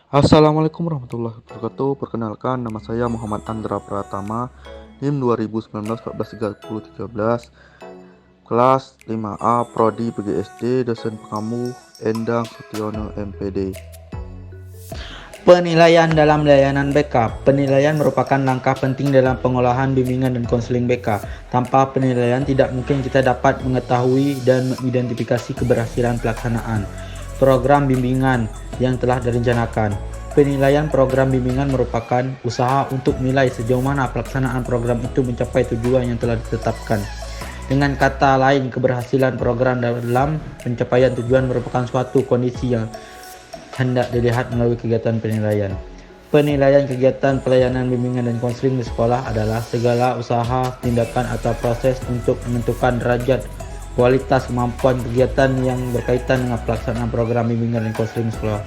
Assalamualaikum warahmatullahi wabarakatuh. Perkenalkan, nama saya Muhammad Andra Pratama, NIM 2019 14 30 13, kelas 5A, Prodi PGSD, dosen pengamu Endang Sutiono MPD. Penilaian dalam layanan BK. Penilaian merupakan langkah penting dalam pengolahan bimbingan dan konseling BK. Tanpa penilaian tidak mungkin kita dapat mengetahui dan mengidentifikasi keberhasilan pelaksanaan program bimbingan yang telah direncanakan. Penilaian program bimbingan merupakan usaha untuk menilai sejauh mana pelaksanaan program itu mencapai tujuan yang telah ditetapkan. Dengan kata lain, keberhasilan program dalam pencapaian tujuan merupakan suatu kondisi yang hendak dilihat melalui kegiatan penilaian. Penilaian kegiatan pelayanan bimbingan dan konseling di sekolah adalah segala usaha, tindakan atau proses untuk menentukan derajat, kualitas, kemampuan kegiatan yang berkaitan dengan pelaksanaan program bimbingan dan konseling sekolah.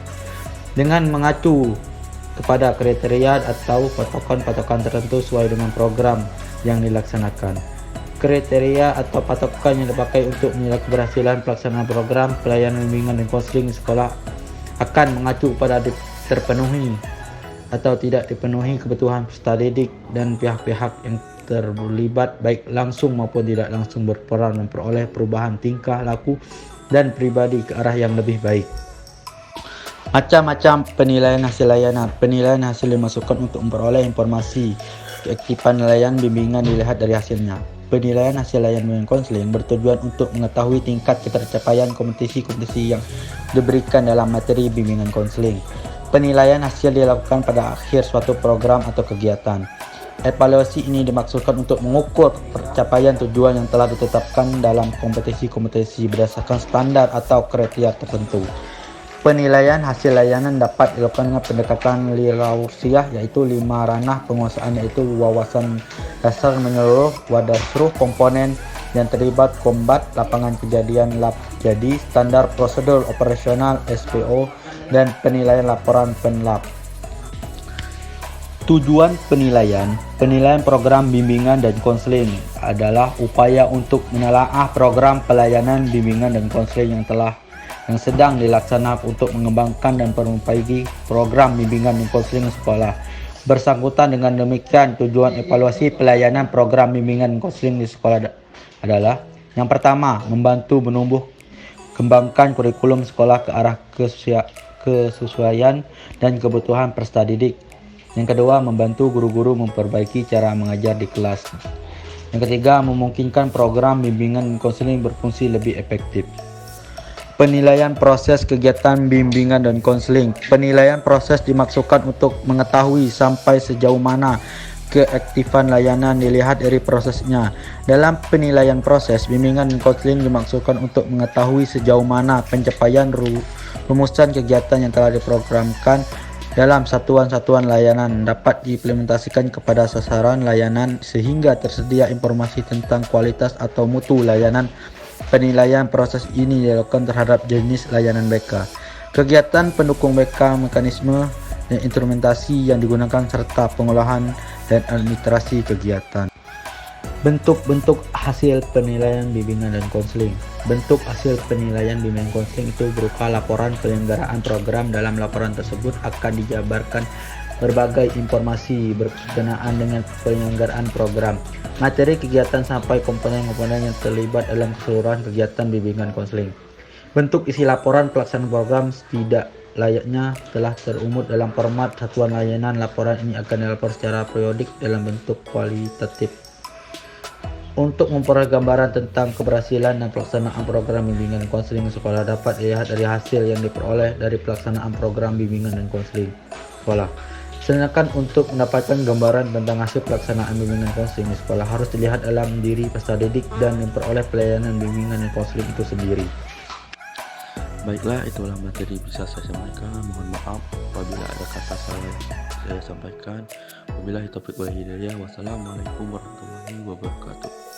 Dengan mengacu kepada kriteria atau patokan-patokan tertentu sesuai dengan program yang dilaksanakan. Kriteria atau patokan yang dipakai untuk menilai keberhasilan pelaksanaan program pelayanan bimbingan dan konseling di sekolah akan mengacu pada terpenuhi atau tidak dipenuhi kebutuhan peserta didik dan pihak-pihak yang terlibat baik langsung maupun tidak langsung berperan memperoleh perubahan tingkah laku dan pribadi ke arah yang lebih baik. Macam-macam penilaian hasil layanan. Penilaian hasil dimasukkan untuk memperoleh informasi keaktifan layanan bimbingan dilihat dari hasilnya. Penilaian hasil layanan bimbingan konseling bertujuan untuk mengetahui tingkat ketercapaian kompetisi-kompetisi yang diberikan dalam materi bimbingan konseling. Penilaian hasil dilakukan pada akhir suatu program atau kegiatan. Evaluasi ini dimaksudkan untuk mengukur pencapaian tujuan yang telah ditetapkan dalam kompetisi-kompetisi berdasarkan standar atau kriteria tertentu. Penilaian hasil layanan dapat dilakukan dengan pendekatan lirausiah, yaitu 5 ranah penguasaan, yaitu wawasan dasar menyeluruh, wadasruh, komponen yang terlibat, kombat, lapangan kejadian, lab jadi, standar prosedur operasional SPO, dan penilaian laporan penlab. Tujuan penilaian program bimbingan dan konseling adalah upaya untuk menelaah program pelayanan bimbingan dan konseling yang sedang dilaksanakan untuk mengembangkan dan memperbaiki program bimbingan dan konseling sekolah. Bersangkutan dengan demikian, tujuan evaluasi pelayanan program bimbingan dan konseling di sekolah adalah: yang pertama, membantu menumbuh kembangkan kurikulum sekolah ke arah kesesuaian dan kebutuhan peserta didik. Yang kedua, membantu guru-guru memperbaiki cara mengajar di kelas. Yang ketiga, memungkinkan program bimbingan dan konseling berfungsi lebih efektif. Penilaian proses kegiatan bimbingan dan konseling. Penilaian proses dimaksudkan untuk mengetahui sampai sejauh mana keaktifan layanan dilihat dari prosesnya. Dalam penilaian proses bimbingan dan konseling dimaksudkan untuk mengetahui sejauh mana pencapaian rumusan kegiatan yang telah diprogramkan dalam satuan-satuan layanan dapat diimplementasikan kepada sasaran layanan sehingga tersedia informasi tentang kualitas atau mutu layanan. Penilaian proses ini dilakukan terhadap jenis layanan BK, kegiatan pendukung BK, mekanisme dan instrumentasi yang digunakan serta pengolahan dan administrasi kegiatan. Bentuk-bentuk hasil penilaian bimbingan dan konseling. Bentuk hasil penilaian bimbingan konseling itu berupa laporan penyelenggaraan program. Dalam laporan tersebut akan dijabarkan berbagai informasi berkenaan dengan penyelenggaraan program, materi kegiatan sampai komponen-komponen yang terlibat dalam keseluruhan kegiatan bimbingan konseling. Bentuk isi laporan pelaksanaan program tidak layaknya telah terumut dalam format satuan layanan. Laporan ini akan dilaporkan secara periodik dalam bentuk kualitatif. Untuk memperoleh gambaran tentang keberhasilan dan pelaksanaan program bimbingan dan konseling sekolah dapat dilihat dari hasil yang diperoleh dari pelaksanaan program bimbingan dan konseling sekolah. Sedangkan untuk mendapatkan gambaran tentang hasil pelaksanaan bimbingan konseling di sekolah harus dilihat dalam diri peserta didik dan memperoleh pelayanan bimbingan dan konseling itu sendiri. Baiklah, itulah materi bisa saya sampaikan. Mohon maaf apabila ada kata salah saya sampaikan. Wabillahi taufiq wal hidayah. Wassalamualaikum warahmatullahi wabarakatuh.